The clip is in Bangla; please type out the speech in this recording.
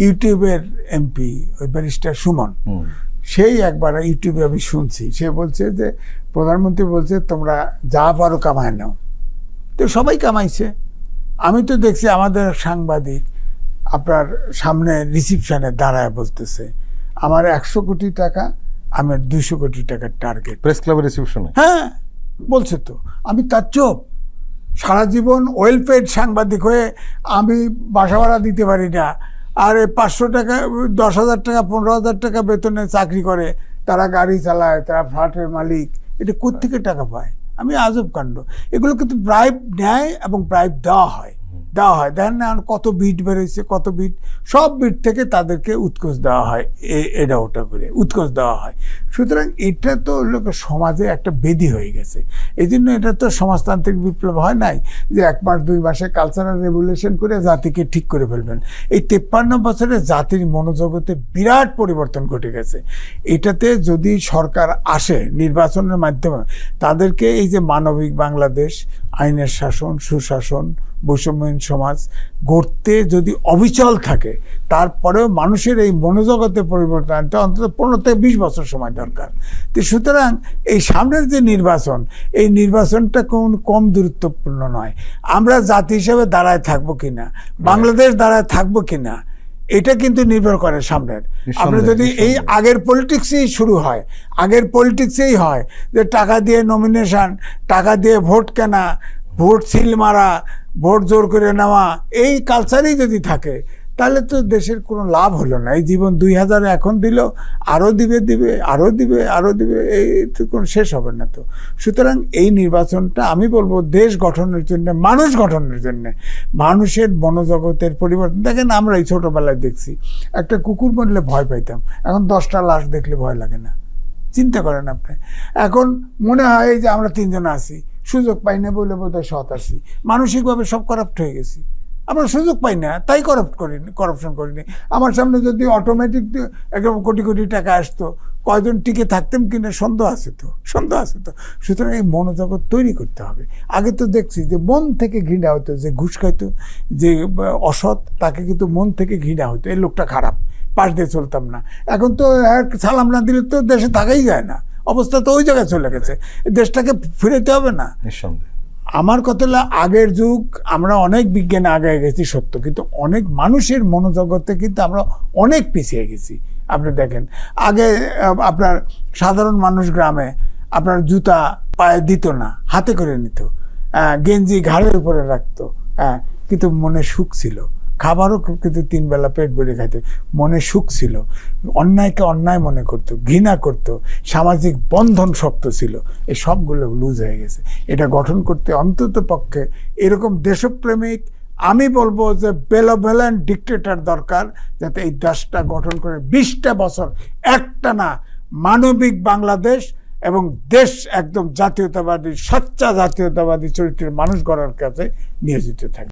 ইউটিউবের এমপি ওই ব্যারিস্টার সুমন, সেই একবার ইউটিউবে আমি শুনছি, সে বলছে যে প্রধানমন্ত্রী বলছে তোমরা যা পারো কামায় নাও। তো সবাই কামাইছে। আমি তো দেখছি আমাদের সাংবাদিক আপনার সামনে রিসিপশনে দাঁড়ায় বলতেছে আমার 100 কোটি টাকা, আমার 200 কোটি টাকার টার্গেট। প্রেস ক্লাবের রিসিপশনে? হ্যাঁ বলছে তো। আমি তার চোপ, সারা জীবন ওয়েল পেড সাংবাদিক হয়ে আমি বাসা ভাড়া দিতে পারি না, আর 500 টাকা 10,000 টাকা 15,000 টাকা বেতনে চাকরি করে, তারা গাড়ি চালায়, তারা ফ্ল্যাটের মালিক, এটা কোত্থেকে টাকা পায়? আমি আজব কাণ্ড। এগুলো কিন্তু ব্রাইব নেয় এবং ব্রাইব দেওয়া হয়। দেখেন না কত বিট বেরোচ্ছে, কত বিট, সব বিট থেকে তাদেরকে উৎকোচ দেওয়া হয়, এটা ওটা করে উৎকোচ দেওয়া হয়। সুতরাং এটা তো সমাজে একটা বেধি হয়ে গেছে। এই জন্য এটা তো সমাজতান্ত্রিক বিপ্লব হয় নাই যে 1 মাস 2 মাসে কালচারাল রেভলিউশন করে জাতিকে ঠিক করে ফেলবেন। এই 53 বছরে জাতির মনোজগতে বিরাট পরিবর্তন ঘটে গেছে। এটাতে যদি সরকার আসে নির্বাচনের মাধ্যমে, তাদেরকে এই যে মানবিক বাংলাদেশ, আইনের শাসন, সুশাসন, বৈষম্যহীন সমাজ গড়তে যদি অবিচল থাকে, তারপরেও মানুষের এই মনোজগতে পরিবর্তন আনতে অন্তত 15 থেকে 20 বছর সময় দরকার। তো সুতরাং এই সামনের যে নির্বাচন, এই নির্বাচনটা কম গুরুত্বপূর্ণ নয়। আমরা জাতি হিসেবে দাঁড়ায় থাকবো কিনা, বাংলাদেশ দাঁড়ায় থাকবো কিনা, এটা কিন্তু নির্ভর করে সামনের। আপনি যদি এই আগের পলিটিক্সেই শুরু হয়, আগের পলিটিক্সেই হয় যে টাকা দিয়ে নমিনেশন, টাকা দিয়ে ভোট কেনা, ভোট সিল মারা, ভোট জোর করে নেওয়া, এই কালচারেই যদি থাকে, তাহলে তো দেশের কোনো লাভ হলো না। এই জীবন 2000 এখন দিল, আরও দিবে, এই তো কোনো শেষ হবে না তো। সুতরাং এই নির্বাচনটা আমি বলবো দেশ গঠনের জন্য, মানুষ গঠনের জন্য, মানুষের মনোজগতের পরিবর্তন। দেখেন আমরা এই ছোটোবেলায় দেখছি একটা কুকুর মরলে ভয় পাইতাম, এখন 10টা লাশ দেখলে ভয় লাগে না। চিন্তা করেন আপনি, এখন মনে হয় যে আমরা 3 জন আছি, সুযোগ পাই না বলে বোধহয় সৎ আছি। মানসিকভাবে সব করাপ্ট হয়ে গেছি, আমরা সুযোগ পাই না তাই করাপশন করিনি। আমার সামনে যদি অটোমেটিক একদম কোটি কোটি টাকা আসতো, কয়জন টিকে থাকতাম কিনা সন্দেহ আছে তো। সুতরাং এই মনোজগৎ তৈরি করতে হবে। আগে তো দেখছি যে মন থেকে ঘৃণা হতো, যে ঘুষ খাইতো, যে অসৎ, তাকে কিন্তু মন থেকে ঘৃণা হতো, এই লোকটা খারাপ, পাশ দিয়ে চলতাম না। এখন তো সালাম না দিলে তো দেশে থাকাই যায় না, অবস্থা তো ওই জায়গায় চলে গেছে। দেশটাকে ফিরাতে হবে না? নিঃসন্দেহে। আমার কথা হলো আগের যুগ, আমরা অনেক বিজ্ঞানে আগে গেছি সত্য, কিন্তু অনেক মানুষের মনোজগতে কিন্তু আমরা অনেক পিছিয়ে গেছি। আপনি দেখেন আগে আপনার সাধারণ মানুষ গ্রামে আপনার জুতা পায়ে দিত না, হাতে করে নিত, গেঞ্জি ঘাড়ের উপরে রাখতো, কিন্তু মনে সুখ ছিল। খাবারও কিন্তু 3 বেলা পেট ভরে খাইতে, মনে সুখ ছিল। অন্যায়কে অন্যায় মনে করতো, ঘৃণা করতো, সামাজিক বন্ধন শক্ত ছিল। এই সবগুলো লুজ হয়ে গেছে। এটা গঠন করতে অন্তত পক্ষে এরকম দেশপ্রেমিক, আমি বলবো যে বেলোভেলেন্ট ডিক্টেটর দরকার, যাতে এই দেশটা গঠন করে 20টা বছর একটানা মানবিক বাংলাদেশ এবং দেশ একদম জাতীয়তাবাদী, সচ্চা জাতীয়তাবাদী চরিত্রের মানুষ গড়ার কাছে নিয়োজিত থাকে।